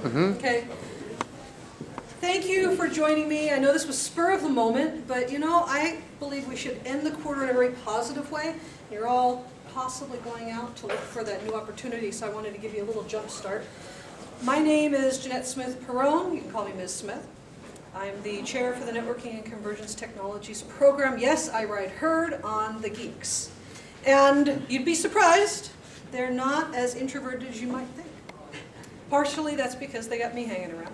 Okay. Thank you for joining me. I know this was spur of the moment, but you know, I believe we should end the quarter in a very positive way. You're all possibly going out to look for that new opportunity, so I wanted to give you a little jump start. My name is Jeanette Smith-Perrone. You can call me Ms. Smith. I'm the chair for the Networking and Convergence Technologies program. Yes, I ride herd on the geeks. And you'd be surprised, they're not as introverted as you might think. Partially that's because they got me hanging around.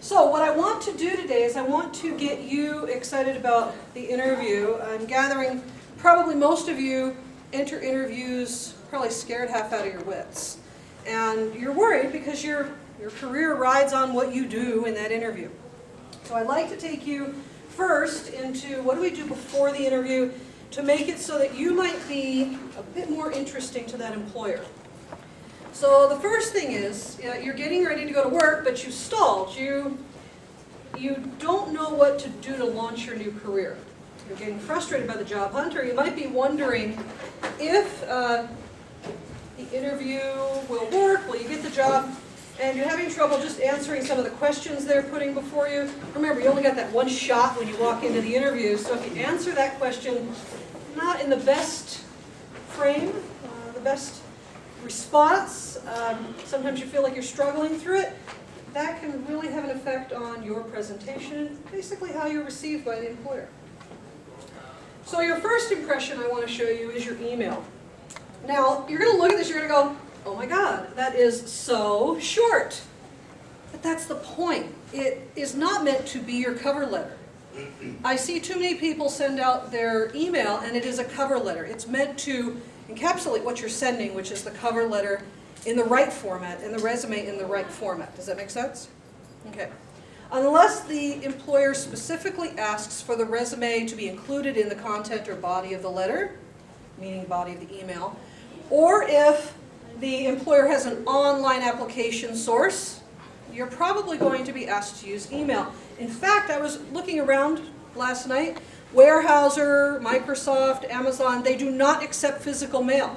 So what I want to do today is I want to get you excited about the interview. I'm gathering probably most of you enter interviews probably scared half out of your wits. And you're worried because your career rides on what you do in that interview. So I'd like to take you first into what do we do before the interview to make it so that you might be a bit more interesting to that employer. So the first thing is, you're getting ready to go to work, but you stalled. You don't know what to do to launch your new career. You're getting frustrated by the job hunt, or you might be wondering if the interview will work, will you get the job, and you're having trouble just answering some of the questions they're putting before you. Remember, you only got that one shot when you walk into the interview, so if you answer that question not in the best frame, the best response, sometimes you feel like you're struggling through it, that can really have an effect on your presentation, basically how you're received by the employer. So your first impression I want to show you is your email. Now, you're going to look at this, you're going to go, oh my God, that is so short. But that's the point. It is not meant to be your cover letter. I see too many people send out their email and it is a cover letter. It's meant to encapsulate what you're sending, which is the cover letter in the right format and the resume in the right format. Does that make sense? Okay. Unless the employer specifically asks for the resume to be included in the content or body of the letter, meaning body of the email, or if the employer has an online application source, you're probably going to be asked to use email. In fact, I was looking around last night. Weyerhaeuser, Microsoft, Amazon, they do not accept physical mail.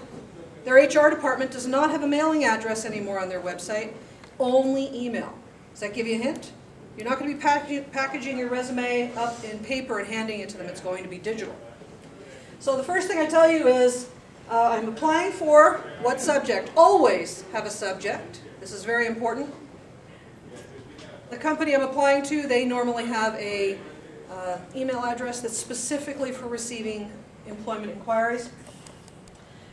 Their HR department does not have a mailing address anymore on their website, only email. Does that give you a hint? You're not going to be packaging your resume up in paper and handing it to them. It's going to be digital. So the first thing I tell you is, I'm applying for what subject? Always have a subject. This is very important. The company I'm applying to, they normally have a email address that's specifically for receiving employment inquiries.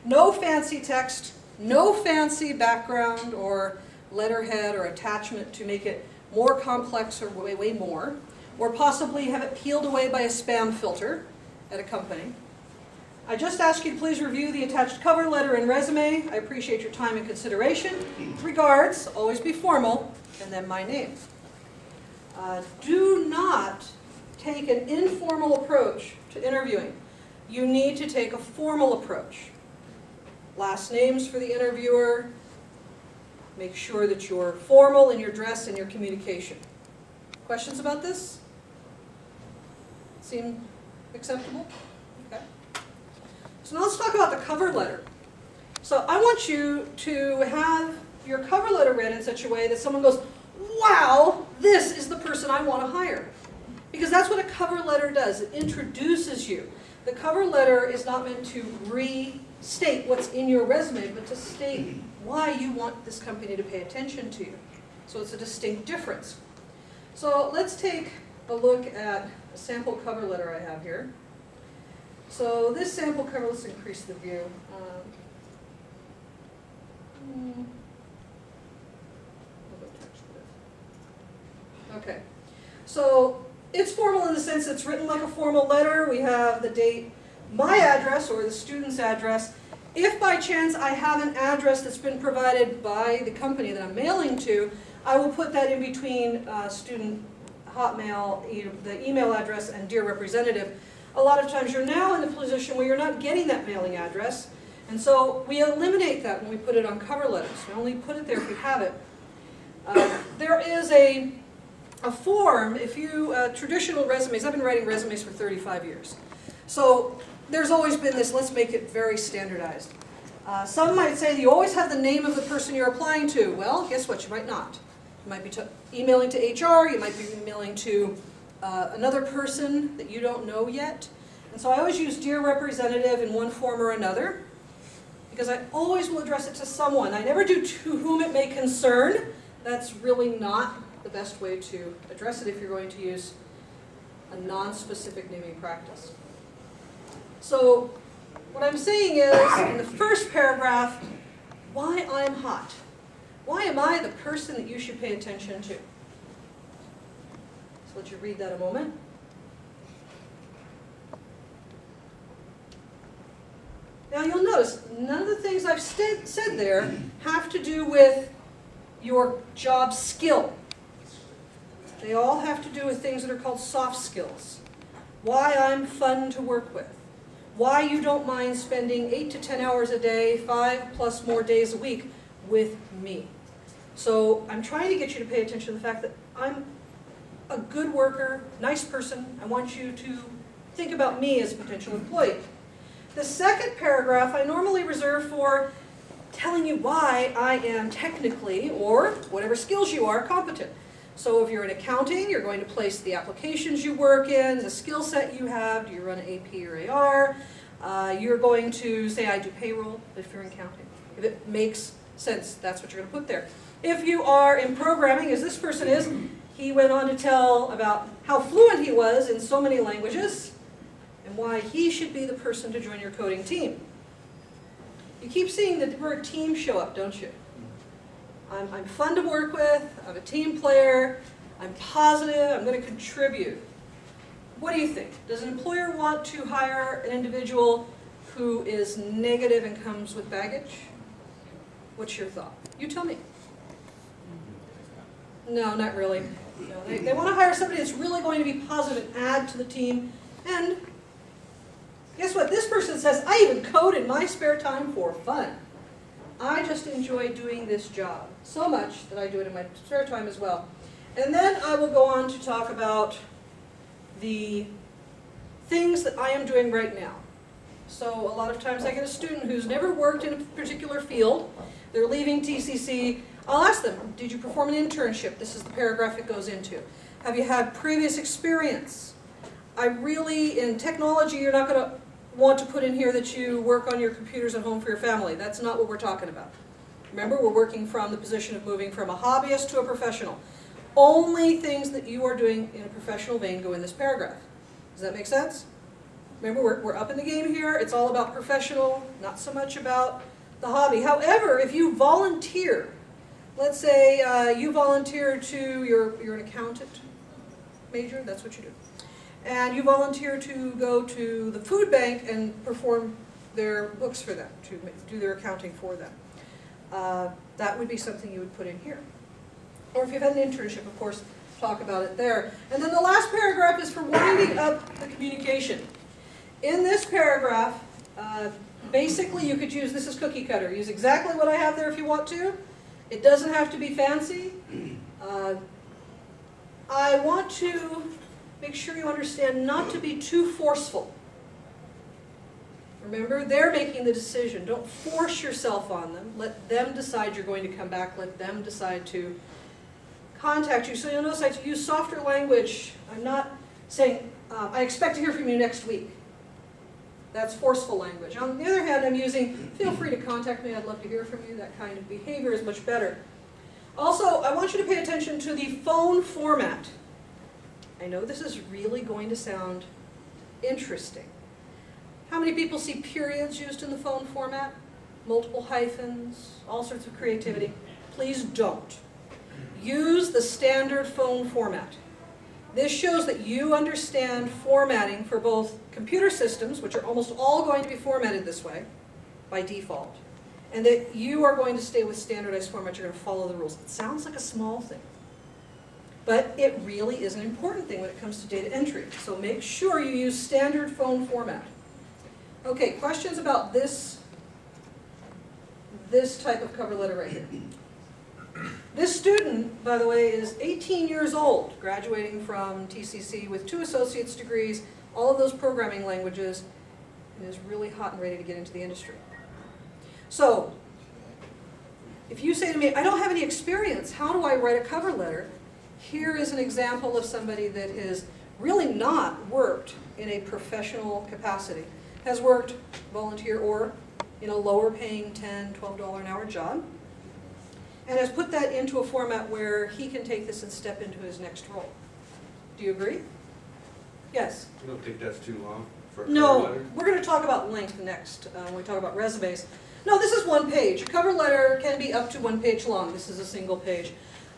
No fancy text, no fancy background or letterhead or attachment to make it more complex or way more, or possibly have it peeled away by a spam filter at a company. I just ask you to please review the attached cover letter and resume. I appreciate your time and consideration. Regards, always be formal, and then my name. Do not take an informal approach to interviewing. You need to take a formal approach. Last names for the interviewer. Make sure that you're formal in your dress and your communication. Questions about this? Seem acceptable? Okay. So now let's talk about the cover letter. So I want you to have your cover letter read in such a way that someone goes, wow, this is the person I want to hire. Because that's what a cover letter does. It introduces you. The cover letter is not meant to restate what's in your resume, but to state why you want this company to pay attention to you. So it's a distinct difference. So let's take a look at a sample cover letter I have here. So this sample cover, let's increase the view. Okay, so it's formal in the sense it's written like a formal letter. We have the date, my address, or the student's address. If by chance I have an address that's been provided by the company that I'm mailing to, I will put that in between student Hotmail, the email address, and Dear Representative. A lot of times you're now in the position where you're not getting that mailing address, and so we eliminate that when we put it on cover letters. We only put it there if you have it. There is a form, if you, traditional resumes, I've been writing resumes for 35 years. So there's always been this, let's make it very standardized. Some might say you always have the name of the person you're applying to. Well, guess what, you might not. You might be emailing to HR, you might be emailing to another person that you don't know yet. And so I always use Dear Representative in one form or another, because I always will address it to someone. I never do to whom it may concern. That's really not the best way to address it if you're going to use a non-specific naming practice. So what I'm saying is, in the first paragraph, why I'm hot. Why am I the person that you should pay attention to? So let you read that a moment. Now you'll notice, none of the things I've said there have to do with your job skill. They all have to do with things that are called soft skills. Why I'm fun to work with. Why you don't mind spending 8 to 10 hours a day, 5+ more days a week with me. So I'm trying to get you to pay attention to the fact that I'm a good worker, nice person. I want you to think about me as a potential employee. The second paragraph I normally reserve for telling you why I am technically, or whatever skills you are, competent. So if you're in accounting, you're going to place the applications you work in, the skill set you have. Do you run AP or AR? You're going to say, I do payroll if you're in accounting. If it makes sense, that's what you're going to put there. If you are in programming, as this person is, he went on to tell about how fluent he was in so many languages and why he should be the person to join your coding team. You keep seeing the word team show up, don't you? I'm fun to work with, I'm a team player, I'm positive, I'm going to contribute. What do you think? Does an employer want to hire an individual who is negative and comes with baggage? What's your thought? You tell me. No, not really. No, they want to hire somebody that's really going to be positive and add to the team. And guess what? This person says, I even code in my spare time for fun. I just enjoy doing this job so much that I do it in my spare time as well. And then I will go on to talk about the things that I am doing right now. So a lot of times I get a student who's never worked in a particular field. They're leaving TCC. I'll ask them, did you perform an internship? This is the paragraph it goes into. Have you had previous experience? In technology, you're not going to want to put in here that you work on your computers at home for your family. That's not what we're talking about. Remember, we're working from the position of moving from a hobbyist to a professional. Only things that you are doing in a professional vein go in this paragraph. Does that make sense? Remember, we're up in the game here. It's all about professional, not so much about the hobby. However, if you volunteer, let's say you volunteer to, you're an accountant major, that's what you do. And you volunteer to go to the food bank and perform their books for them, to do their accounting for them. That would be something you would put in here. Or if you've had an internship, of course, talk about it there. And then the last paragraph is for winding up the communication. In this paragraph, basically you could use, this is cookie cutter, use exactly what I have there if you want to. It doesn't have to be fancy. I want to make sure you understand not to be too forceful. Remember, they're making the decision. Don't force yourself on them. Let them decide you're going to come back. Let them decide to contact you. So you'll notice I use softer language. I'm not saying, I expect to hear from you next week. That's forceful language. On the other hand, I'm using, feel free to contact me. I'd love to hear from you. That kind of behavior is much better. Also, I want you to pay attention to the phone format. I know this is really going to sound interesting. How many people see periods used in the phone format? Multiple hyphens, all sorts of creativity. Please don't. Use the standard phone format. This shows that you understand formatting for both computer systems, which are almost all going to be formatted this way by default, and that you are going to stay with standardized format. You're going to follow the rules. It sounds like a small thing, but it really is an important thing when it comes to data entry. So make sure you use standard phone format. Okay, questions about this type of cover letter right here? This student, by the way, is 18 years old, graduating from TCC with 2 associate's degrees, all of those programming languages, and is really hot and ready to get into the industry. So, If you say to me, I don't have any experience, how do I write a cover letter? Here is an example of somebody that has really not worked in a professional capacity, has worked volunteer or in a lower paying $10, $12 an hour job, and has put that into a format where he can take this and step into his next role. Do you agree? Yes? You don't think that's too long for a cover No, letter? we're going to talk about length next when we talk about resumes. No, this is one page. A cover letter can be up to 1 page long. This is a single page.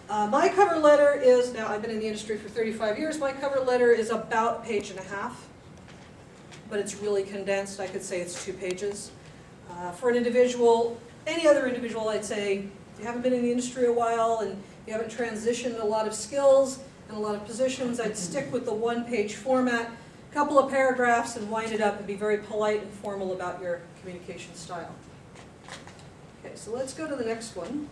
My cover letter is, now I've been in the industry for 35 years, my cover letter is about a page and a half, but it's really condensed. I could say it's 2 pages. For an individual, any other individual, I'd say, if you haven't been in the industry a while and you haven't transitioned a lot of skills and a lot of positions, I'd stick with the 1-page format, a couple of paragraphs, and wind it up and be very polite and formal about your communication style. Okay, so let's go to the next one.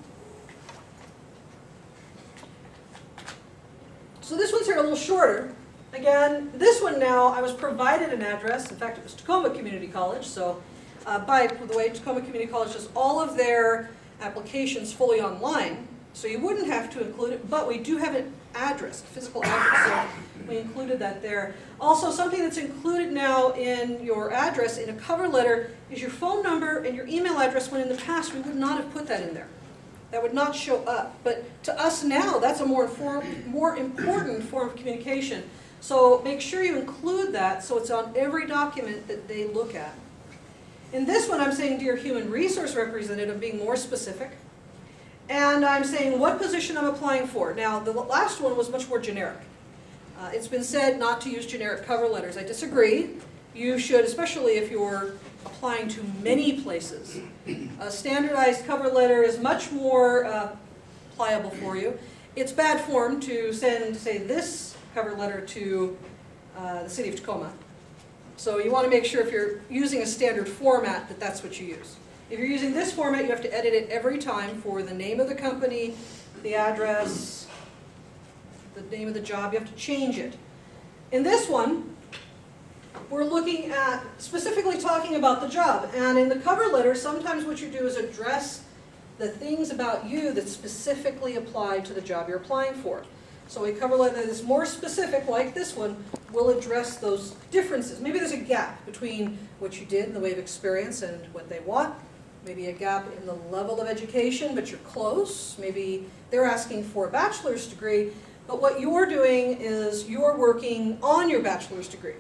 So this one's here a little shorter. Again, this one now, I was provided an address. In fact, it was Tacoma Community College. So by the way, Tacoma Community College does all of their applications fully online. So you wouldn't have to include it, but we do have an address, a physical address. So we included that there. Also, something that's included now in your address in a cover letter is your phone number and your email address, when in the past we would not have put that in there. That would not show up. But to us now, that's a more important form of communication. So make sure you include that so it's on every document that they look at. In this one, I'm saying, dear human resource representative, being more specific. And I'm saying what position I'm applying for. Now, the last one was much more generic. It's been said not to use generic cover letters. I disagree. You should, especially if you're applying to many places. A standardized cover letter is much more pliable for you. It's bad form to send, say, this cover letter to the city of Tacoma. So you want to make sure if you're using a standard format that that's what you use. If you're using this format, you have to edit it every time for the name of the company, the address, the name of the job. You have to change it. In this one, we're looking at specifically talking about the job. And in the cover letter, sometimes what you do is address the things about you that specifically apply to the job you're applying for. So a cover letter that is more specific, like this one, will address those differences. Maybe there's a gap between what you did in the way of experience and what they want. Maybe a gap in the level of education, but you're close. Maybe they're asking for a bachelor's degree, but what you're doing is you're working on your bachelor's degree.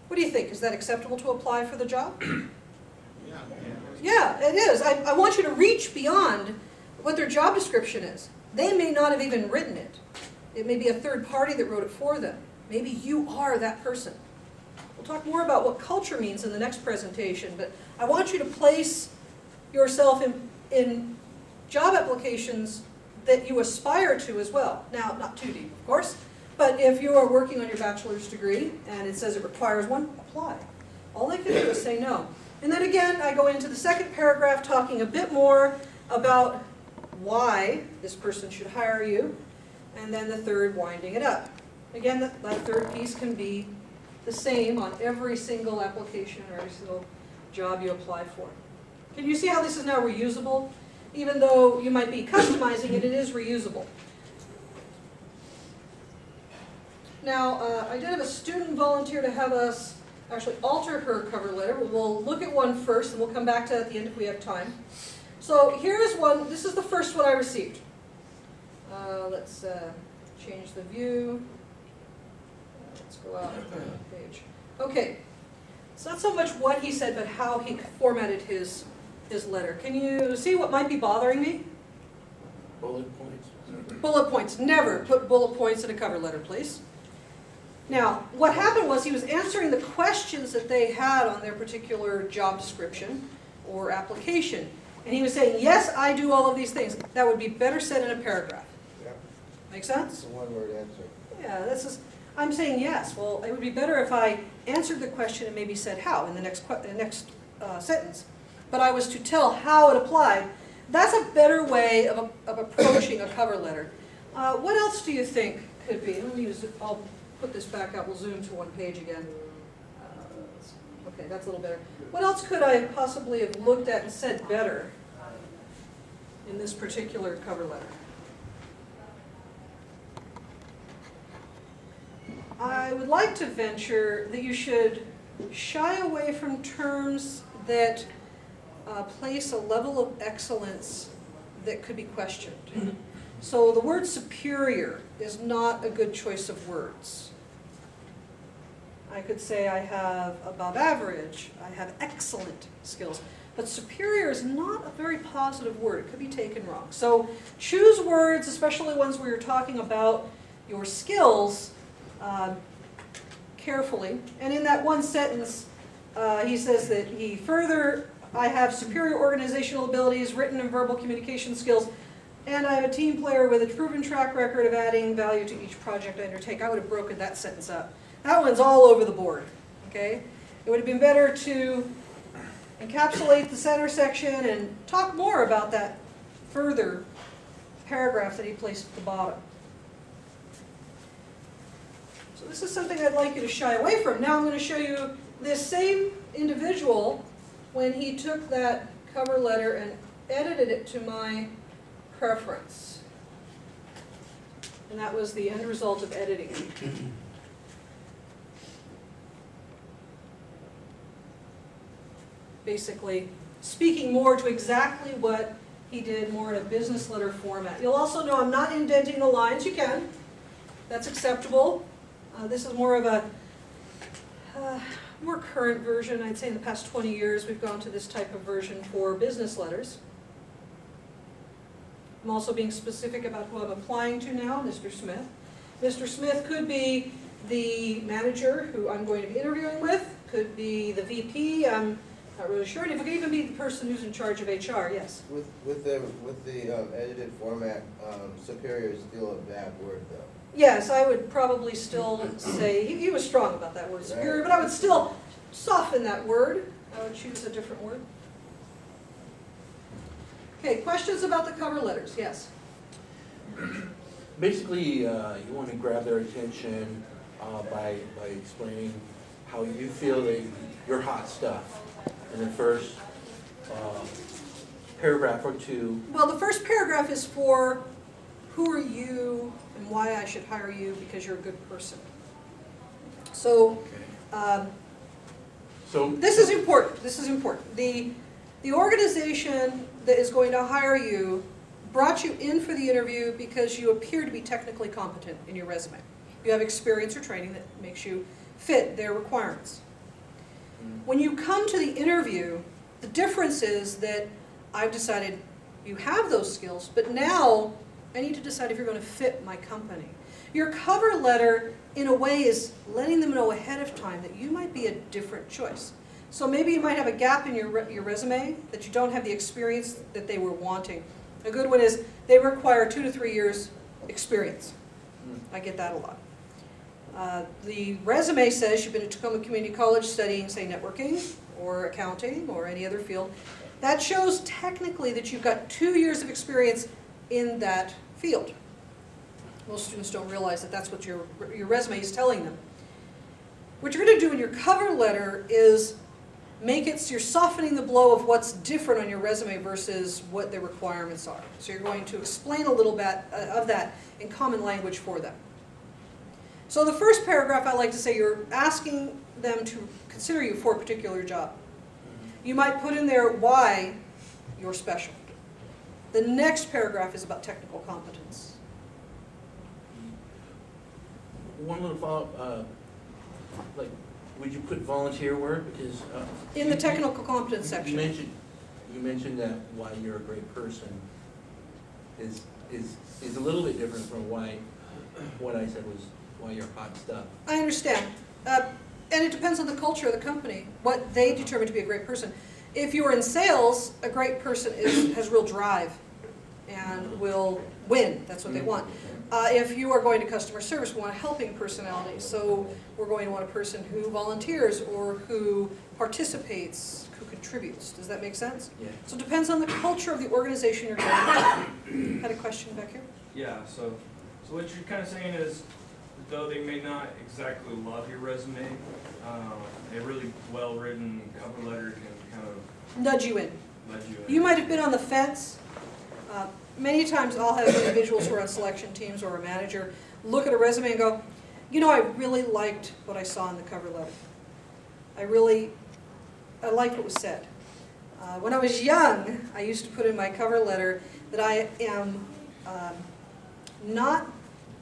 What do you think? Is that acceptable to apply for the job? Yeah, it is. I want you to reach beyond what their job description is. They may not have even written it. It may be a third party that wrote it for them. Maybe you are that person. We'll talk more about what culture means in the next presentation, but I want you to place yourself in job applications that you aspire to as well. Now, not too deep, of course, but if you are working on your bachelor's degree and it says it requires one, apply. All they can do is say no. And then again, I go into the second paragraph talking a bit more about why this person should hire you, and then the third, winding it up. Again, that third piece can be the same on every single application or every single job you apply for. Can you see how this is now reusable? Even though you might be customizing it, it is reusable. Now, I did have a student volunteer to have us actually alter her cover letter. We'll look at one first, and we'll come back to it at the end if we have time. So here is one. This is the first one I received. Let's change the view. Let's go out of the page. Okay. It's not so much what he said, but how he formatted his letter. Can you see what might be bothering me? Bullet points. Bullet points. Never put bullet points in a cover letter, please. Now, what happened was he was answering the questions that they had on their particular job description or application. And he was saying, yes, I do all of these things. That would be better said in a paragraph. Yeah. Make sense? It's a one-word answer. Yeah, I'm saying yes. Well, it would be better if I answered the question and maybe said how in the next sentence. But I was to tell how it applied. That's a better way of approaching a cover letter. What else do you think could be? I'll put this back out. We'll zoom to one page again. Okay, that's a little better. What else could I possibly have looked at and said better? in this particular cover letter. I would like to venture that you should shy away from terms that place a level of excellence that could be questioned. So the word superior is not a good choice of words. I could say I have above average, I have excellent skills. But superior is not a very positive word. It could be taken wrong. So choose words, especially ones where you're talking about your skills, carefully. And in that one sentence, he says that I have superior organizational abilities, written and verbal communication skills, and I'm a team player with a proven track record of adding value to each project I undertake. I would have broken that sentence up. That one's all over the board, okay? It would have been better to encapsulate the center section and talk more about that further paragraph that he placed at the bottom. So this is something I'd like you to shy away from. Now I'm going to show you this same individual when he took that cover letter and edited it to my preference. And that was the end result of editing it. Basically, speaking more to exactly what he did, more in a business letter format. You'll also know I'm not indenting the lines. You can. That's acceptable. This is more of a more current version. I'd say in the past 20 years we've gone to this type of version for business letters. I'm also being specific about who I'm applying to now, Mr. Smith. Mr. Smith could be the manager who I'm going to be interviewing with, could be the VP, I'm not really sure, and it could even be the person who's in charge of HR, yes. With the edited format, superior is still a bad word, though. Yes, I would probably still say, he was strong about that word superior, but I would still soften that word. I would choose a different word. Okay, questions about the cover letters? Yes. Basically, you want to grab their attention by explaining how you feel you're hot stuff in the first paragraph or two. Well, the first paragraph is for who are you and why I should hire you because you're a good person. So, this is important. This is important. The organization that is going to hire you brought you in for the interview because you appear to be technically competent in your resume. You have experience or training that makes you fit their requirements. When you come to the interview, the difference is that I've decided you have those skills, but now I need to decide if you're going to fit my company. Your cover letter, in a way, is letting them know ahead of time that you might be a different choice. So maybe you might have a gap in your resume, that you don't have the experience that they were wanting. A good one is they require 2 to 3 years experience. I get that a lot. The resume says you've been at Tacoma Community College studying, say, networking or accounting or any other field. That shows technically that you've got 2 years of experience in that field. Most students don't realize that that's what your resume is telling them. What you're going to do in your cover letter is make it so you're softening the blow of what's different on your resume versus what the requirements are. So you're going to explain a little bit of that in common language for them. So the first paragraph, I like to say you're asking them to consider you for a particular job. You might put in there why you're special. The next paragraph is about technical competence. One little follow-up, would you put volunteer work? Because in the technical competence section. You mentioned that why you're a great person is a little bit different from what I said was why you're hot stuff. I understand. And it depends on the culture of the company, what they determine to be a great person. If you're in sales, a great person has real drive and will win. That's what they want. If you are going to customer service, we want a helping personality. So we're going to want a person who volunteers or who participates, who contributes. Does that make sense? Yeah. So it depends on the culture of the organization you're going to. Had a question back here? Yeah, so what you're kind of saying is, though they may not exactly love your resume, a really well-written cover letter can kind of Nudge you in. nudge you in. You might have been on the fence Many times I'll have individuals who are on selection teams or a manager look at a resume and go, you know, I really liked what I saw in the cover letter. I liked what was said. When I was young, I used to put in my cover letter that I am not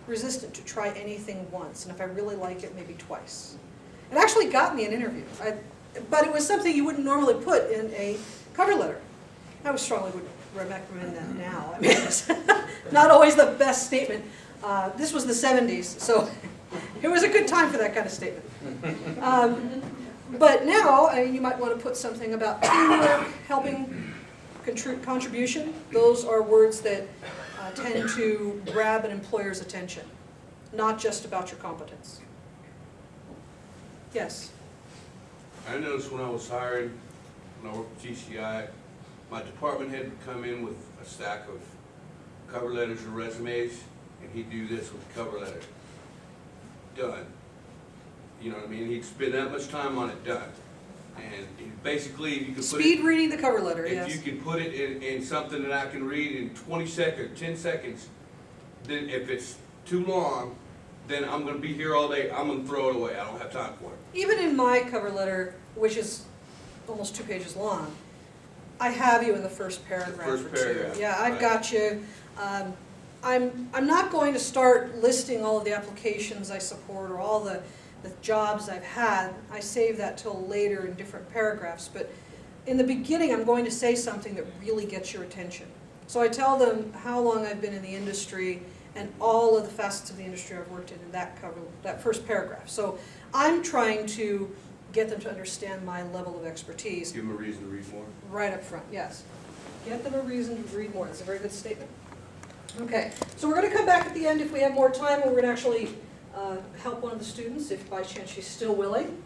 resistant to try anything once, and if I really like it, maybe twice. It actually got me an interview, but it was something you wouldn't normally put in a cover letter. I would strongly recommend that now. I mean, it's not always the best statement. This was the 70s, so it was a good time for that kind of statement. But now, you might want to put something about teamwork, helping, contribution. Those are words that tend to grab an employer's attention, not just about your competence. Yes? I noticed when I was hired, when I worked at GCI, my department head would come in with a stack of cover letters or resumes, and he'd do this with the cover letter. Done. You know what I mean? He'd spend that much time on it, done. And basically, if you could put Speed reading the cover letter, if yes. you can put it in something that I can read in 20 seconds, 10 seconds, then if it's too long, then I'm going to be here all day. I'm going to throw it away. I don't have time for it. Even in my cover letter, which is almost 2 pages long, I have you in the first paragraph. First paragraph. Yeah, I've right. got you. I'm not going to start listing all of the applications I support or all the jobs I've had. I save that till later in different paragraphs. But in the beginning, I'm going to say something that really gets your attention. So I tell them how long I've been in the industry and all of the facets of the industry I've worked in that first paragraph. So I'm trying to get them to understand my level of expertise. Give them a reason to read more. Right up front, yes. Get them a reason to read more. That's a very good statement. Okay, so we're going to come back at the end if we have more time, and we're going to actually help one of the students, if by chance she's still willing,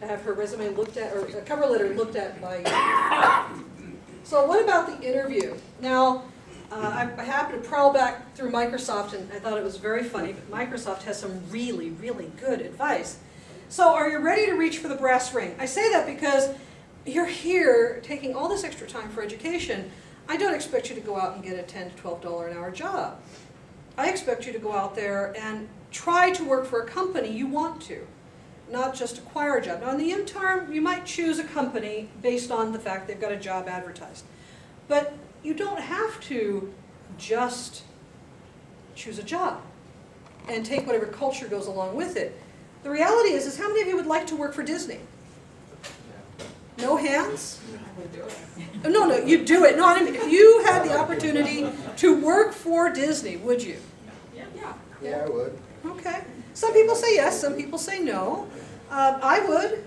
to have her resume looked at, or a cover letter looked at by you. So what about the interview? Now, I happened to prowl back through Microsoft, and I thought it was very funny, but Microsoft has some really, really good advice. So are you ready to reach for the brass ring? I say that because you're here taking all this extra time for education. I don't expect you to go out and get a $10 to $12 an hour job. I expect you to go out there and try to work for a company you want to, not just acquire a job. Now in the interim, you might choose a company based on the fact they've got a job advertised. But you don't have to just choose a job and take whatever culture goes along with it. The reality is how many of you would like to work for Disney? No hands? No, you'd do it. No, I mean, if you had the opportunity to work for Disney, would you? Yeah, I would. Okay. Some people say yes, some people say no. I would.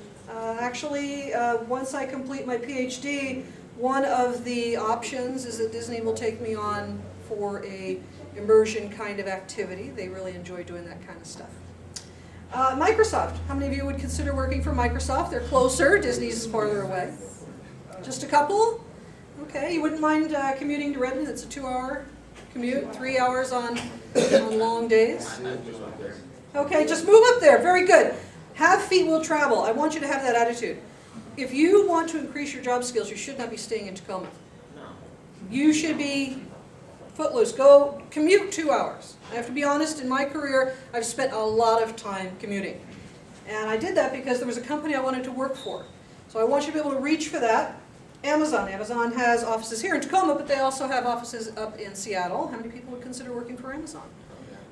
Actually, once I complete my PhD, one of the options is that Disney will take me on for a immersion kind of activity. They really enjoy doing that kind of stuff. Microsoft. How many of you would consider working for Microsoft? They're closer. Disney's farther away. Just a couple? Okay. You wouldn't mind commuting to Redmond? It's a 2-hour commute, 3 hours on long days. Okay, just move up there. Very good. Have feet will travel. I want you to have that attitude. If you want to increase your job skills, you should not be staying in Tacoma. You should be footloose. Go commute 2 hours. I have to be honest, in my career, I've spent a lot of time commuting. And I did that because there was a company I wanted to work for. So I want you to be able to reach for that. Amazon. Amazon has offices here in Tacoma, but they also have offices up in Seattle. How many people would consider working for Amazon?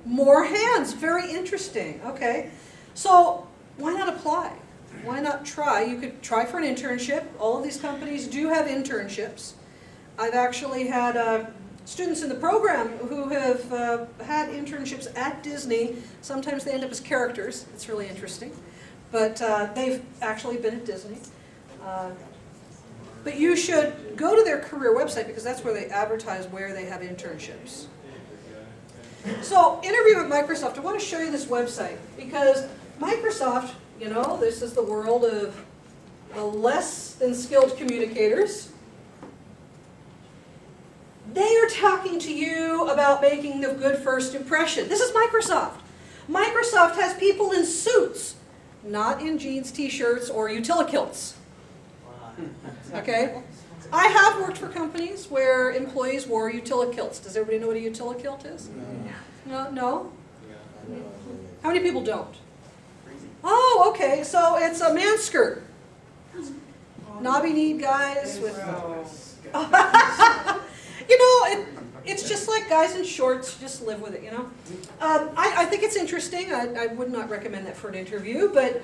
More hands. Very interesting. Okay. So why not apply? Why not try? You could try for an internship. All of these companies do have internships. I've actually had students in the program who have had internships at Disney. Sometimes they end up as characters. It's really interesting. But they've actually been at Disney. But you should go to their career website because that's where they advertise where they have internships. So, interview at Microsoft. I want to show you this website because Microsoft, you know, this is the world of the less than skilled communicators. They are talking to you about making the good first impression. This is Microsoft. Microsoft has people in suits, not in jeans, t-shirts, or utility kilts. Okay? I have worked for companies where employees wore utility-kilts. Does everybody know what a utility-kilt is? No? No? How many people don't? Oh, okay, so it's a man skirt. Knobby-kneed guys with... You know, it's just like guys in shorts, just live with it, you know? I think it's interesting. I would not recommend that for an interview, but,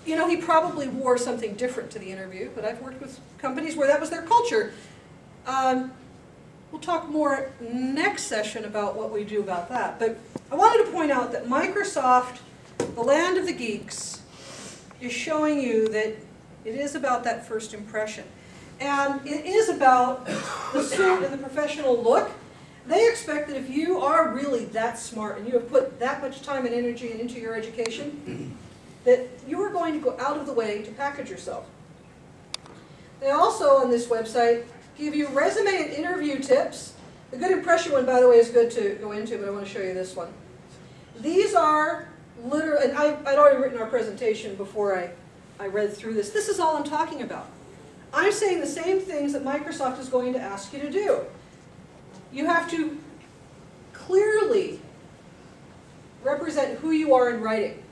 you know, he probably wore something different to the interview, but I've worked with companies where that was their culture. We'll talk more next session about what we do about that, but I wanted to point out that Microsoft, the land of the geeks, is showing you that it is about that first impression. And it is about the suit and the professional look. They expect that if you are really that smart and you have put that much time and energy into your education, that you are going to go out of the way to package yourself. They also, on this website, give you resume and interview tips. The good impression one, by the way, is good to go into, but I want to show you this one. These are literally, and I'd already written our presentation before I read through this. This is all I'm talking about. I'm saying the same things that Microsoft is going to ask you to do. You have to clearly represent who you are in writing.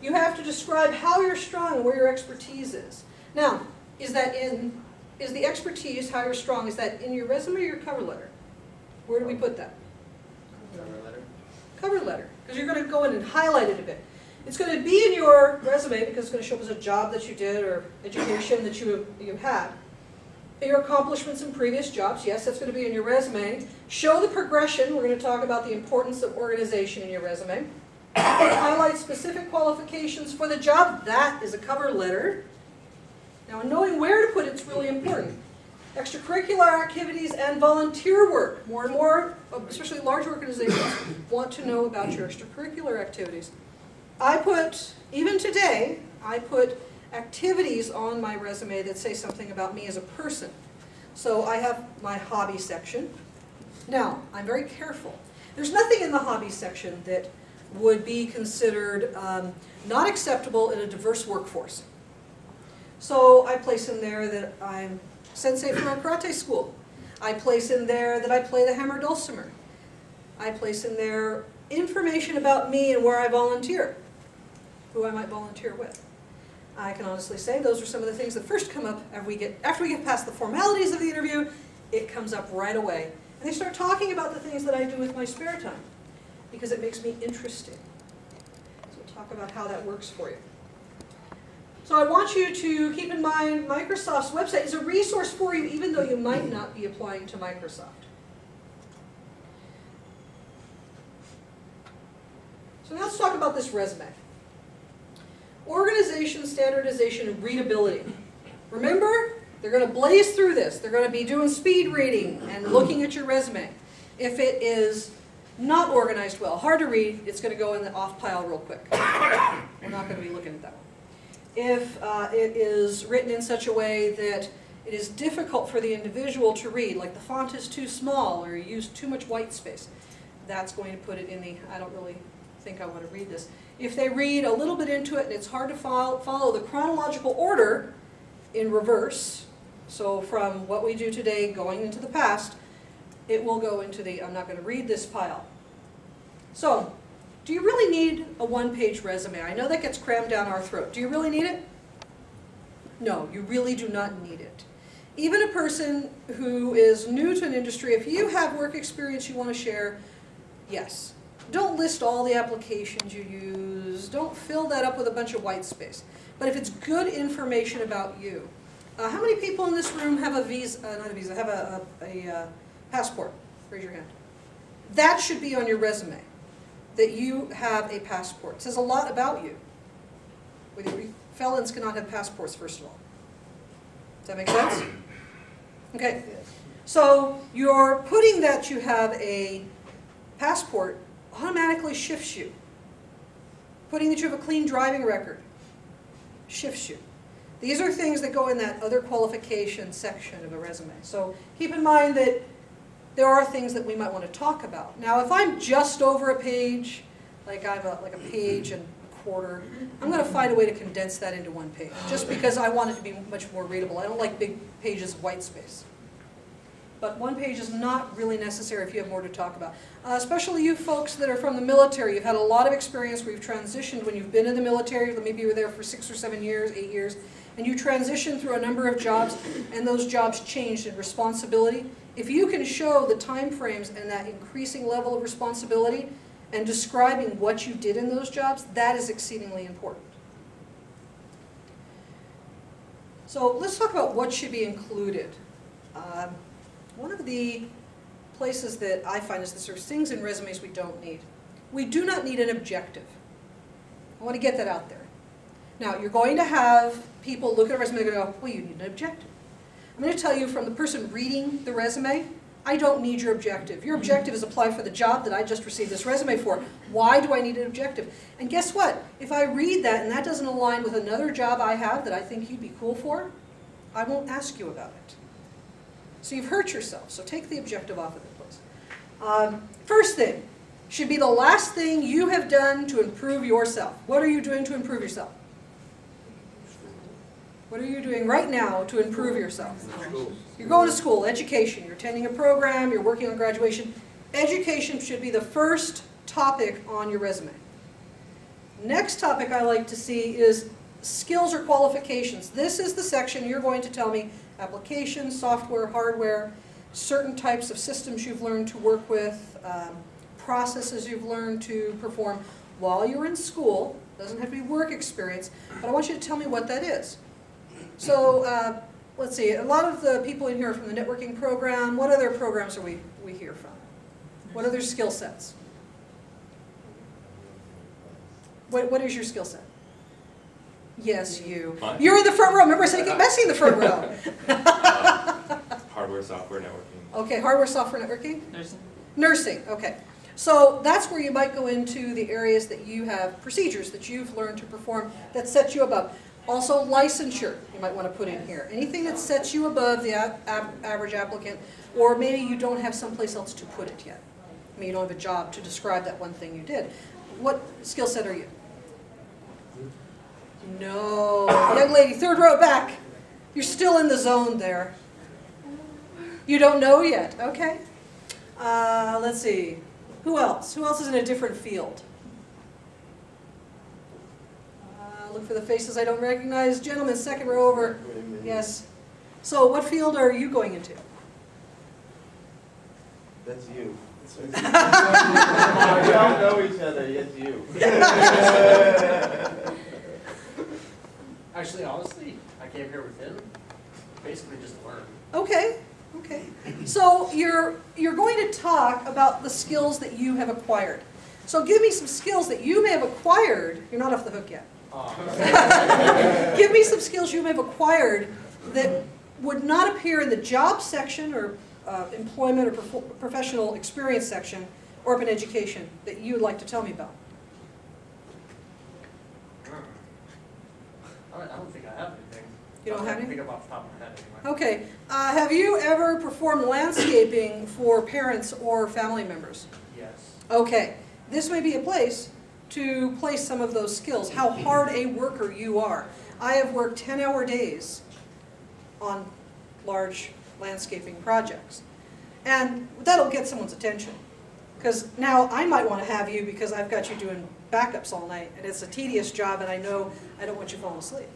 You have to describe how you're strong and where your expertise is. Now, is the expertise, how you're strong, is that in your resume or your cover letter? Where do we put that? Cover letter. Cover letter, because you're going to go in and highlight it a bit. It's going to be in your resume because it's going to show up as a job that you did or education that you had. Your accomplishments in previous jobs, yes, that's going to be in your resume. Show the progression. We're going to talk about the importance of organization in your resume. Highlight specific qualifications for the job. That is a cover letter. Now, knowing where to put it's really important. Extracurricular activities and volunteer work. More and more, especially large organizations, want to know about your extracurricular activities. Even today, I put activities on my resume that say something about me as a person. So I have my hobby section. Now, I'm very careful. There's nothing in the hobby section that would be considered not acceptable in a diverse workforce. So I place in there that I'm sensei from a karate school. I place in there that I play the hammer dulcimer. I place in there information about me and where I volunteer, who I might volunteer with. I can honestly say those are some of the things that first come up after we get past the formalities of the interview. It comes up right away. And they start talking about the things that I do with my spare time because it makes me interesting. So we'll talk about how that works for you. So I want you to keep in mind Microsoft's website is a resource for you even though you might not be applying to Microsoft. So now let's talk about this resume. Organization, standardization, and readability. Remember, they're going to blaze through this. They're going to be doing speed reading and looking at your resume. If it is not organized well, hard to read, it's going to go in the off pile real quick. We're not going to be looking at that one. If it is written in such a way that it is difficult for the individual to read, like the font is too small or you use too much white space, that's going to put it in the, I don't really think I want to read this. If they read a little bit into it and it's hard to follow the chronological order in reverse, so from what we do today going into the past, it will go into the I'm not going to read this pile. So, do you really need a one-page resume? I know that gets crammed down our throat. Do you really need it? No, you really do not need it. Even a person who is new to an industry, if you have work experience you want to share, yes. Don't list all the applications you use. Don't fill that up with a bunch of white space. But if it's good information about you. How many people in this room have a visa, not a visa, have a passport? Raise your hand. That should be on your resume, that you have a passport. It says a lot about you. Felons cannot have passports, first of all. Does that make sense? Okay. So you're putting that you have a passport automatically shifts you. Putting that you have a clean driving record shifts you. These are things that go in that other qualification section of a resume. So keep in mind that there are things that we might want to talk about. Now, if I'm just over a page, like I'm like a page and a quarter. I'm going to find a way to condense that into one page, just because I want it to be much more readable. I don't like big pages of white space. But one page is not really necessary if you have more to talk about. Especially you folks that are from the military. You've had a lot of experience where you've transitioned when you've been in the military. Maybe you were there for 6 or 7 years, 8 years, and you transitioned through a number of jobs, and those jobs changed in responsibility. If you can show the time frames and that increasing level of responsibility and describing what you did in those jobs, that is exceedingly important. So let's talk about what should be included. One of the places that I find is that there's things in resumes we don't need. We do not need an objective. I want to get that out there. Now, you're going to have people look at a resume and go, well, you need an objective. I'm going to tell you from the person reading the resume, I don't need your objective. Your objective is apply for the job that I just received this resume for. Why do I need an objective? And guess what? If I read that and that doesn't align with another job I have that I think you'd be cool for, I won't ask you about it. So you've hurt yourself, so take the objective off of it, please. First thing, should be the last thing you have done to improve yourself. What are you doing to improve yourself? What are you doing right now to improve yourself? You're going to school, education, you're attending a program, you're working on graduation. Education should be the first topic on your resume. Next topic I like to see is skills or qualifications. This is the section you're going to tell me applications, software, hardware, certain types of systems you've learned to work with, processes you've learned to perform while you're in school. Doesn't have to be work experience, but I want you to tell me what that is. So let's see, a lot of the people in here are from the networking program. What other programs are we here from? What other skill sets? What is your skill set? Yes, you. Fine. You're in the front row. Remember I said get messy in the front row. Hardware, software, networking. Okay, hardware, software, networking? Nursing. Nursing, okay. So that's where you might go into the areas that you have procedures that you've learned to perform that set you above. Also licensure, you might want to put in here. Anything that sets you above the average applicant, or maybe you don't have someplace else to put it yet. I mean, you don't have a job to describe that one thing you did. What skill set are you? No. Young lady, third row back. You're still in the zone there. You don't know yet, okay. Let's see. Who else? Who else is in a different field? Look for the faces I don't recognize. Gentlemen, second row over. Yes. So what field are you going into? That's you. We don't know each other, it's you. Actually, honestly, I came here with him, basically just to learn. Okay. Okay. So you're going to talk about the skills that you have acquired. So give me some skills that you may have acquired. You're not off the hook yet. Give me some skills you may have acquired that would not appear in the job section or employment or professional experience section or up in education that you would like to tell me about. I don't think I have anything. You don't have anything? any? Think off the top of my head anyway. Okay. Have you ever performed landscaping for parents or family members? Yes. Okay. This may be a place to place some of those skills, how hard a worker you are. I have worked 10-hour days on large landscaping projects. And that'll get someone's attention. Because now I might want to have you because I've got you doing backups all night, and it's a tedious job, and I know I don't want you falling asleep.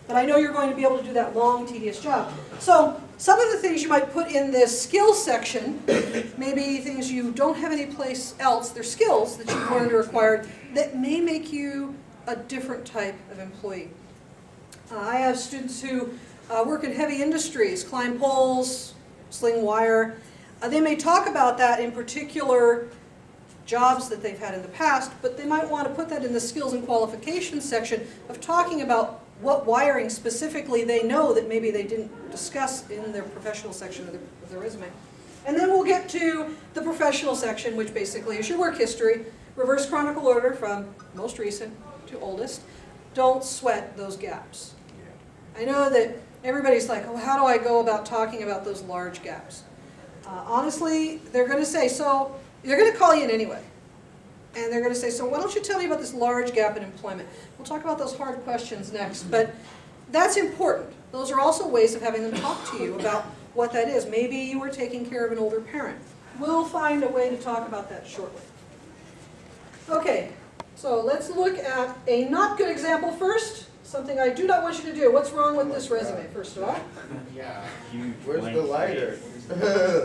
But I know you're going to be able to do that long, tedious job. So some of the things you might put in this skills section, maybe things you don't have any place else, they're skills that you've learned or acquired that may make you a different type of employee. I have students who work in heavy industries, climb poles, sling wire. They may talk about that in particular jobs that they've had in the past, but they might want to put that in the skills and qualifications section of talking about what wiring specifically they know that maybe they didn't discuss in their professional section of their resume. And then we'll get to the professional section, which basically is your work history, reverse chronicle order from most recent to oldest. Don't sweat those gaps. I know that everybody's like, oh, how do I go about talking about those large gaps? Honestly, they're going to say, so they're going to call you in anyway. And they're going to say, so why don't you tell me about this large gap in employment? We'll talk about those hard questions next, but that's important. Those are also ways of having them talk to you about what that is. Maybe you were taking care of an older parent. We'll find a way to talk about that shortly. Okay, so let's look at a not good example first. Something I do not want you to do. What's wrong with this resume, first of all? Yeah. Huge Where's blank the lighter? space.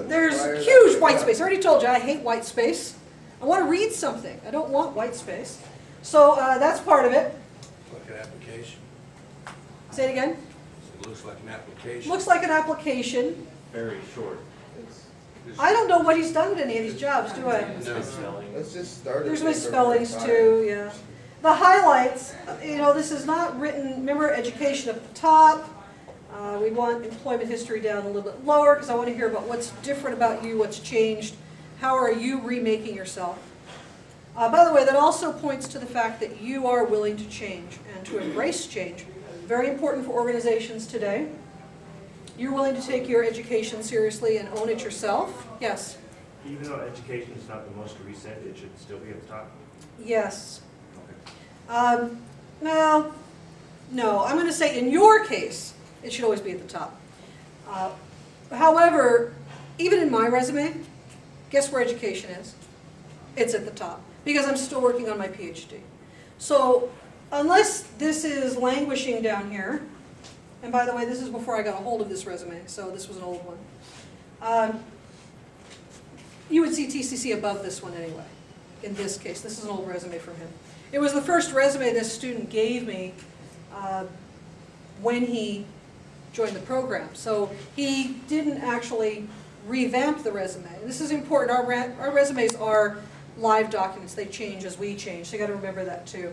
There's huge white space. I already told you I hate white space. I want to read something. I don't want white space. So that's part of it. Like an application. Say it again. It looks like an application. Looks like an application. Very short. I don't know what he's done with any of these jobs, do I? No. Misspelling. Let's just start. There's misspellings too, yeah. The highlights, this is not written, remember education at the top. We want employment history down a little bit lower because I want to hear about what's different about you, what's changed, how are you remaking yourself. By the way, that also points to the fact that you are willing to change and to embrace change. Very important for organizations today. You're willing to take your education seriously and own it yourself? Yes? Even though education is not the most recent, it should still be at the top? Yes. Well, no, I'm going to say in your case, it should always be at the top. However, even in my resume, guess where education is? It's at the top, because I'm still working on my PhD. So, unless this is languishing down here, and by the way, this is before I got a hold of this resume, so this was an old one. You would see TCC above this one anyway, in this case. This is an old resume from him. It was the first resume this student gave me when he joined the program. So he didn't actually revamp the resume. And this is important. Our resumes are live documents. They change as we change, so you got to remember that too.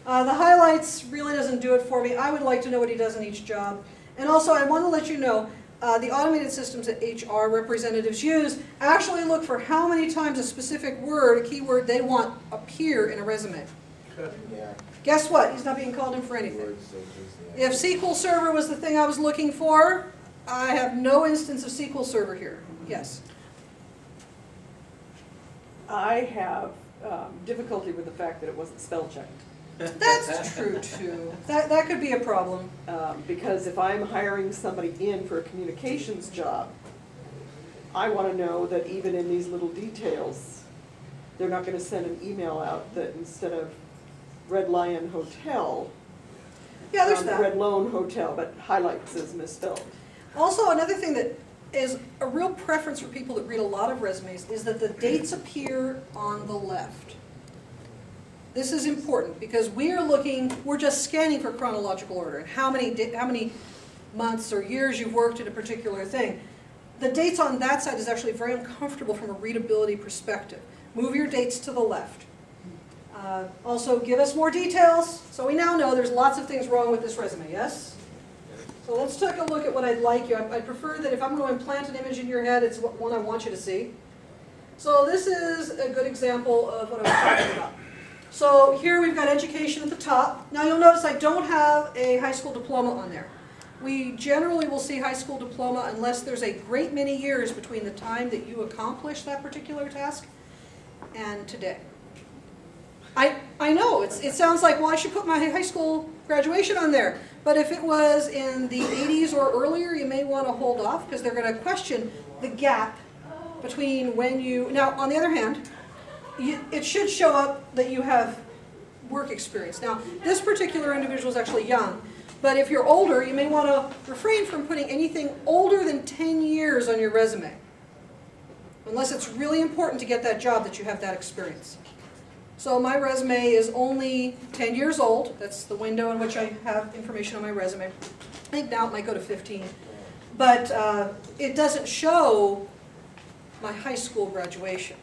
The highlights really doesn't do it for me. I would like to know what he does in each job. And also, I want to let you know, the automated systems that HR representatives use actually look for how many times a specific word, a keyword they want appear in a resume. Yeah. Guess what? He's not being called in for anything. If SQL Server was the thing I was looking for, I have no instance of SQL Server here. Yes? I have difficulty with the fact that it wasn't spell checked. That's true too. That could be a problem. Because if I'm hiring somebody in for a communications job, I want to know that even in these little details, they're not going to send an email out that instead of Red Lion Hotel, Yeah, there's that. Red Lone Hotel, but highlights is misspelled. Also, another thing that is a real preference for people that read a lot of resumes is that the dates appear on the left. This is important because we're just scanning for chronological order and how many months or years you've worked in a particular thing. The dates on that side is actually very uncomfortable from a readability perspective. Move your dates to the left. Also, give us more details. So we now know there's lots of things wrong with this resume, yes? So let's take a look at what I'd like you. I'd prefer that if I'm going to implant an image in your head, it's one I want you to see. So this is a good example of what I was talking about. So here we've got education at the top. Now you'll notice I don't have a high school diploma on there. We generally will see high school diploma unless there's a great many years between the time that you accomplish that particular task and today. I know, it sounds like, well, I should put my high school graduation on there. But if it was in the 80s or earlier, you may want to hold off because they're going to question the gap between when you... Now, on the other hand, it should show up that you have work experience. Now, this particular individual is actually young, but if you're older, you may want to refrain from putting anything older than 10 years on your resume, unless it's really important to get that job that you have that experience. So my resume is only 10 years old. That's the window in which I have information on my resume. I think now it might go to 15. But it doesn't show my high school graduation.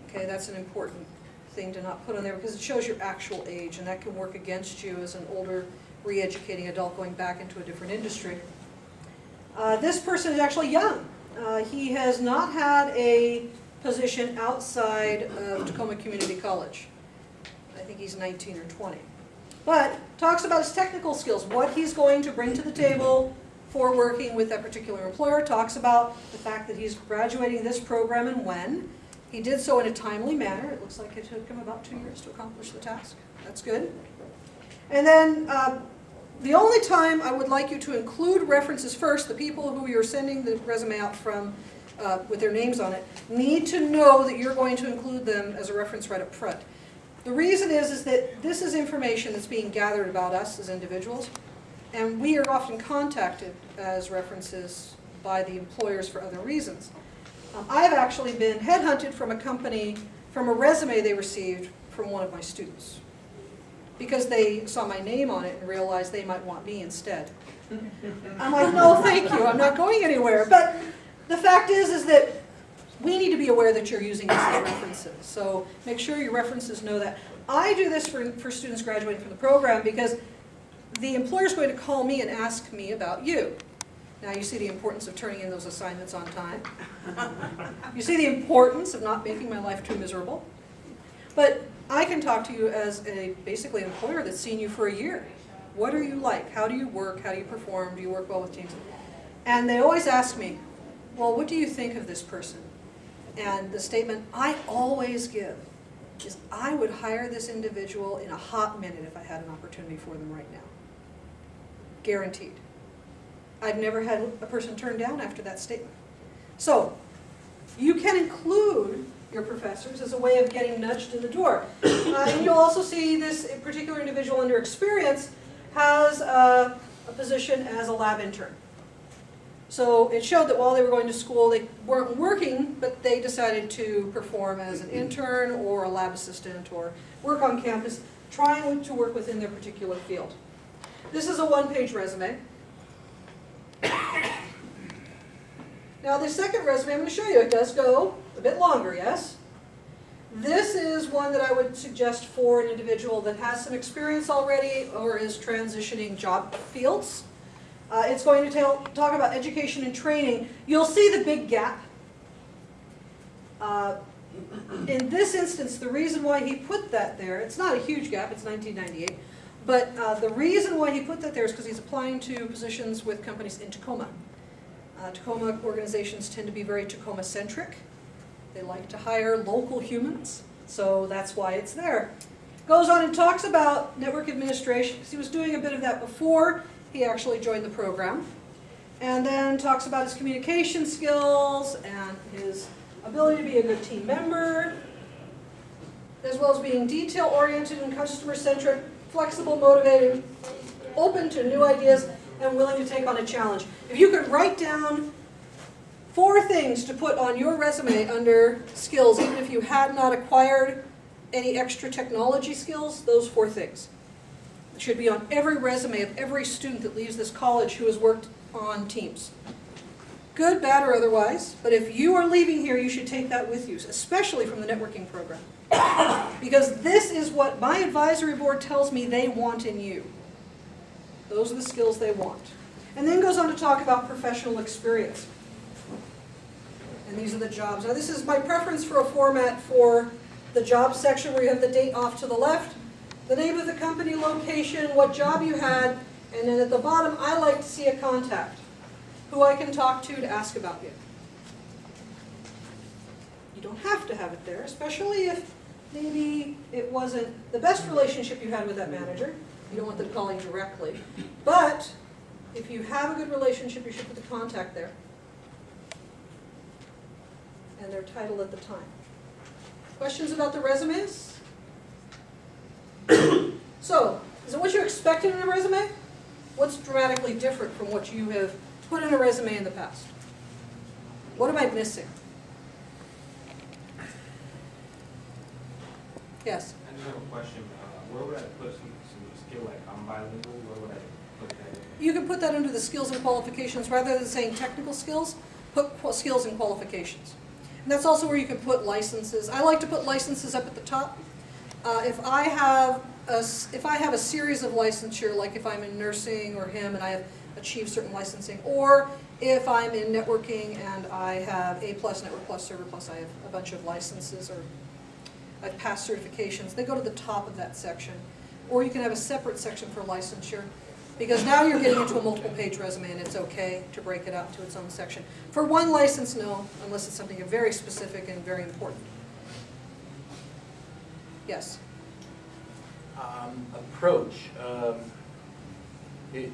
Okay, that's an important thing to not put on there because it shows your actual age, and that can work against you as an older, re-educating adult going back into a different industry. This person is actually young. He has not had a position outside of Tacoma Community College. I think he's 19 or 20. But talks about his technical skills, what he's going to bring to the table for working with that particular employer. Talks about the fact that he's graduating this program and when. He did so in a timely manner. It looks like it took him about 2 years to accomplish the task. That's good. And then the only time I would like you to include references first, the people who you're sending the resume out from with their names on it, need to know that you're going to include them as a reference right up front. The reason is that this is information that's being gathered about us as individuals, and we are often contacted as references by the employers for other reasons. I've actually been headhunted from a company, from a resume they received from one of my students, because they saw my name on it and realized they might want me instead. I'm like, no, thank you, I'm not going anywhere. But the fact is that we need to be aware that you're using these as references. So make sure your references know that. I do this for students graduating from the program because the employer's going to call me and ask me about you. Now you see the importance of turning in those assignments on time. You see the importance of not making my life too miserable. But I can talk to you as basically an employer that's seen you for a year. What are you like? How do you work? How do you perform? Do you work well with teams? And they always ask me, well, what do you think of this person? And the statement I always give is I would hire this individual in a hot minute if I had an opportunity for them right now. Guaranteed. I've never had a person turn down after that statement. So you can include your professors as a way of getting nudged in the door. And you'll also see this particular individual under experience has a position as a lab intern. So it showed that while they were going to school, they weren't working, but they decided to perform as an intern or a lab assistant or work on campus, trying to work within their particular field. This is a one-page resume. Now the second resume I'm going to show you, it does go a bit longer, yes? This is one that I would suggest for an individual that has some experience already or is transitioning job fields. It's going to talk about education and training. You'll see the big gap. In this instance, the reason why he put that there, it's not a huge gap, it's 1998, but the reason why he put that there is because he's applying to positions with companies in Tacoma. Tacoma organizations tend to be very Tacoma-centric. They like to hire local humans, so that's why it's there. Goes on and talks about network administration, because he was doing a bit of that before he actually joined the program. And then talks about his communication skills and his ability to be a good team member, as well as being detail-oriented and customer-centric, flexible, motivated, open to new ideas, and willing to take on a challenge. If you could write down 4 things to put on your resume under skills, even if you had not acquired any extra technology skills, those 4 things. It should be on every resume of every student that leaves this college who has worked on teams. Good, bad, or otherwise, but if you are leaving here, you should take that with you, especially from the networking program. Because this is what my advisory board tells me they want in you. Those are the skills they want. And then goes on to talk about professional experience. And these are the jobs. Now this is my preference for a format for the job section where you have the date off to the left, the name of the company, location, what job you had, and then at the bottom I like to see a contact, who I can talk to ask about you. You don't have to have it there, especially if maybe it wasn't the best relationship you had with that manager. You don't want them calling directly. But if you have a good relationship, you should put the contact there. And their title at the time. Questions about the resumes? So, is it what you expected in a resume? What's dramatically different from what you have put in a resume in the past? What am I missing? Yes? I just have a question. Where would I put some skill, like I'm bilingual, where would I put that in? You can put that under the skills and qualifications. Rather than saying technical skills, put skills and qualifications. And that's also where you can put licenses. I like to put licenses up at the top. If I have a series of licensure, like if I'm in nursing or HIM and I have achieved certain licensing, or if I'm in networking and I have A+, Network Plus, Server Plus, I have a bunch of licenses, or I've passed certifications, they go to the top of that section. Or you can have a separate section for licensure, because now you're getting into a multiple page resume and it's okay to break it up to its own section. For one license, no, unless it's something very specific and very important. Yes. Approach. You're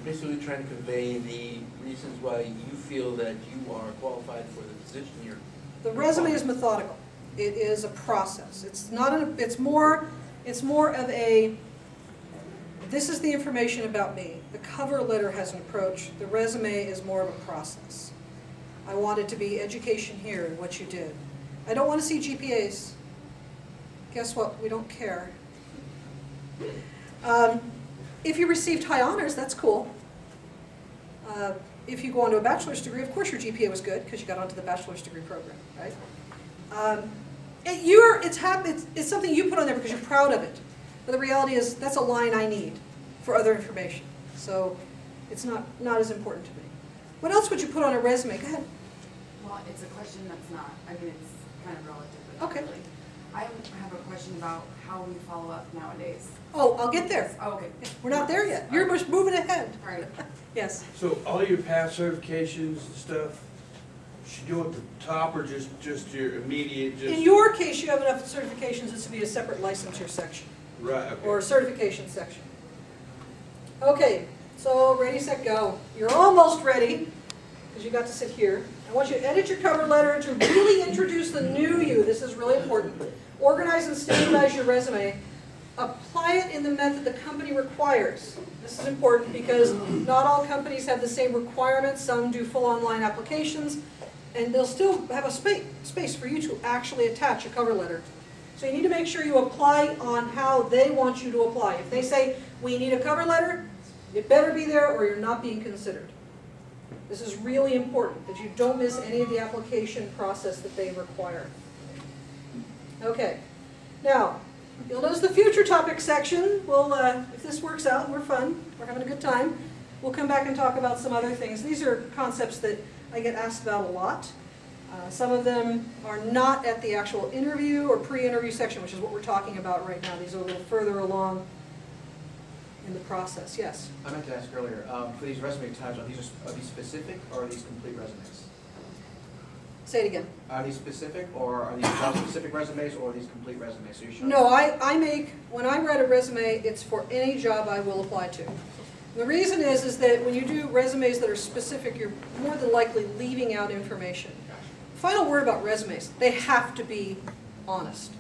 basically trying to convey the reasons why you feel that you are qualified for the position you're. The resume is methodical. It is a process. It's not it's more of a, this is the information about me. The cover letter has an approach. The resume is more of a process. I want it to be education here and what you did. I don't want to see GPAs. Guess what? We don't care. If you received high honors, that's cool. If you go on to a bachelor's degree, of course your GPA was good because you got onto the bachelor's degree program, right? It's something you put on there because you're proud of it. But the reality is that's a line I need for other information. So it's not as important to me. What else would you put on a resume? Go ahead. Well, it's a question that's not, I mean, it's kind of relative, but not Okay. really. I have a question about how we follow up nowadays. Oh, I'll get there. Oh, okay. We're not there yet. You're just moving ahead. All right. Yes. So all your past certifications and stuff, should you go at the top or just your immediate, just? In your case, you have enough certifications, this would be a separate licensure section. Right, okay. Or certification section. Okay, so ready, set, go. You're almost ready, because you got to sit here. I want you to edit your cover letter to really introduce the new you. This is really important. Organize and standardize your resume. Apply it in the method the company requires. This is important because not all companies have the same requirements. Some do full online applications, and they'll still have a space for you to actually attach a cover letter. So you need to make sure you apply on how they want you to apply. If they say, we need a cover letter, it better be there or you're not being considered. This is really important, that you don't miss any of the application process that they require. Okay, now, you'll notice the future topic section. We'll, if this works out, we're fun, we're having a good time, we'll come back and talk about some other things. These are concepts that I get asked about a lot. Some of them are not at the actual interview or pre-interview section, which is what we're talking about right now. These are a little further along in the process. Yes? I meant to ask earlier, for these resume types, are these specific or are these complete resumes? Say it again. Are these specific or are these job-specific resumes or are these complete resumes? So you're showing No, when I write a resume, it's for any job I will apply to. The reason is that when you do resumes that are specific, you're more than likely leaving out information. Final word about resumes, they have to be honest.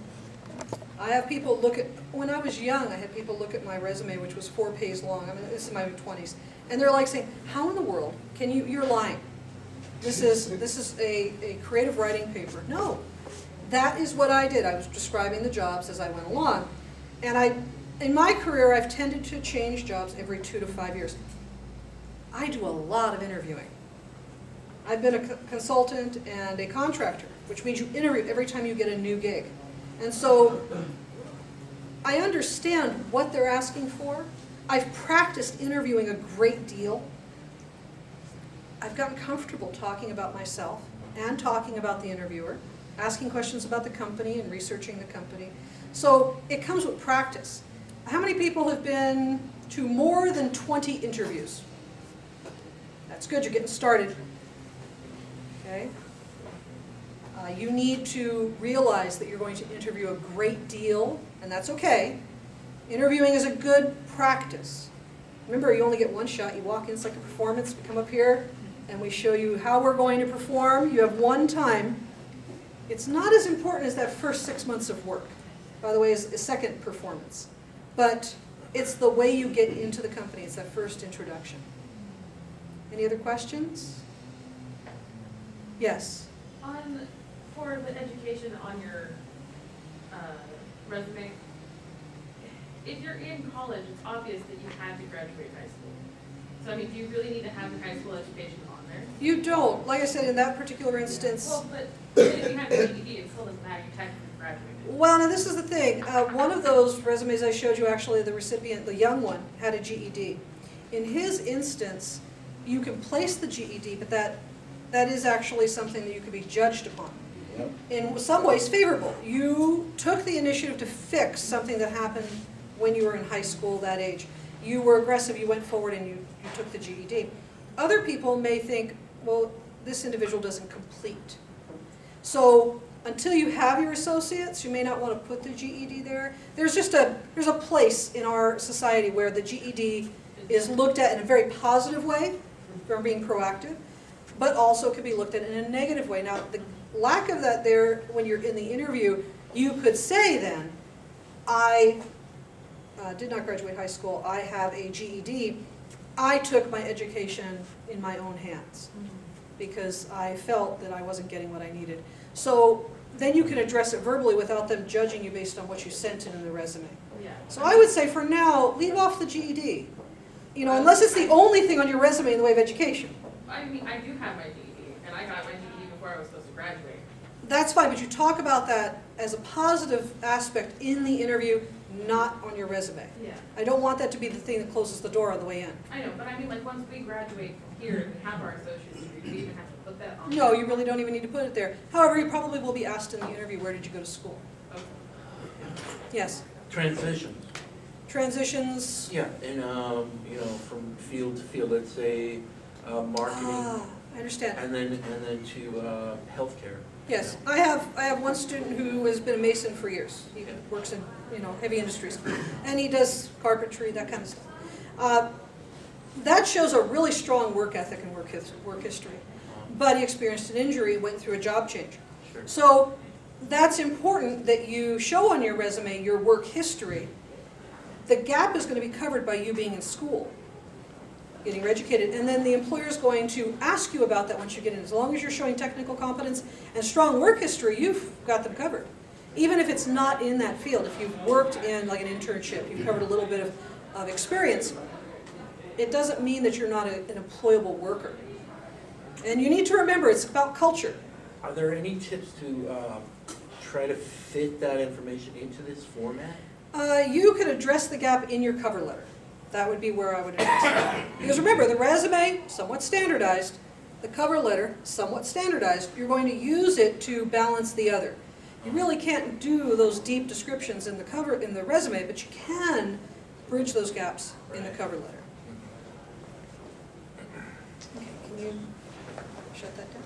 I have people look at, when I was young, I had people look at my resume, which was 4 pages long. I mean, this is in my 20s. And they're like saying, how in the world can you're lying. This is a creative writing paper. No, that is what I did. I was describing the jobs as I went along. And in my career, I've tended to change jobs every 2 to 5 years. I do a lot of interviewing. I've been a consultant and a contractor, which means you interview every time you get a new gig. And so I understand what they're asking for. I've practiced interviewing a great deal. I've gotten comfortable talking about myself and talking about the interviewer, asking questions about the company and researching the company. So it comes with practice. How many people have been to more than 20 interviews? That's good, you're getting started. Okay? You need to realize that you're going to interview a great deal, and that's okay. Interviewing is a good practice. Remember, you only get one shot. You walk in, it's like a performance. We come up here, and we show you how we're going to perform. You have one time. It's not as important as that first 6 months of work. By the way, is a second performance. But it's the way you get into the company. It's that first introduction. Any other questions? Yes? For the education on your resume, if you're in college, it's obvious that you had to graduate high school. So, I mean, do you really need to have the high school education on there? You don't. Like I said, in that particular instance. Well, but even if you have a GED, it still doesn't matter. You technically graduated. Well, now this is the thing. One of those resumes I showed you, actually, the recipient, the young one, had a GED. In his instance, you can place the GED, but that is actually something that you could be judged upon. Yep. In some ways favorable. You took the initiative to fix something that happened when you were in high school, that age. You were aggressive, you went forward and you took the GED. Other people may think, well, this individual doesn't complete. So until you have your associates, you may not want to put the GED there. There's a place in our society where the GED is looked at in a very positive way, from being proactive, but also can be looked at in a negative way. Now, the lack of that there, when you're in the interview, you could say then, I did not graduate high school, I have a GED, I took my education in my own hands because I felt that I wasn't getting what I needed. So then you can address it verbally without them judging you based on what you sent in the resume. Yeah. So I would say for now, leave off the GED. You know, unless it's the only thing on your resume in the way of education. I mean, I do have my GED, and I got my GED before I was supposed to graduate. That's fine, but you talk about that as a positive aspect in the interview, not on your resume. Yeah. I don't want that to be the thing that closes the door on the way in. I know, but I mean, like, once we graduate from here and have our associate's degree, do we even have to put that on? No, you really don't even need to put it there. However, you probably will be asked in the interview, where did you go to school? Okay. Yes. Transitions. Transitions. Yeah, and, you know, from field to field, let's say, marketing, Ah, I understand. and then to, healthcare. Yes, I have one student who has been a mason for years. He works in, you know, heavy industries, and he does carpentry, that kind of stuff. That shows a really strong work ethic and work history. But he experienced an injury, went through a job change. Sure. So that's important that you show on your resume your work history. The gap is going to be covered by you being in school, getting educated, and then the employer is going to ask you about that once you get in. As long as you're showing technical competence and strong work history, you've got them covered. Even if it's not in that field, if you've worked in like an internship, you've covered a little bit of experience, it doesn't mean that you're not an employable worker. And you need to remember, it's about culture. Are there any tips to try to fit that information into this format? You could address the gap in your cover letter. That would be where I would address it. Because remember, the resume, somewhat standardized, the cover letter, somewhat standardized, you're going to use it to balance the other. You really can't do those deep descriptions in the resume, but you can bridge those gaps in the cover letter. Okay, can you shut that down?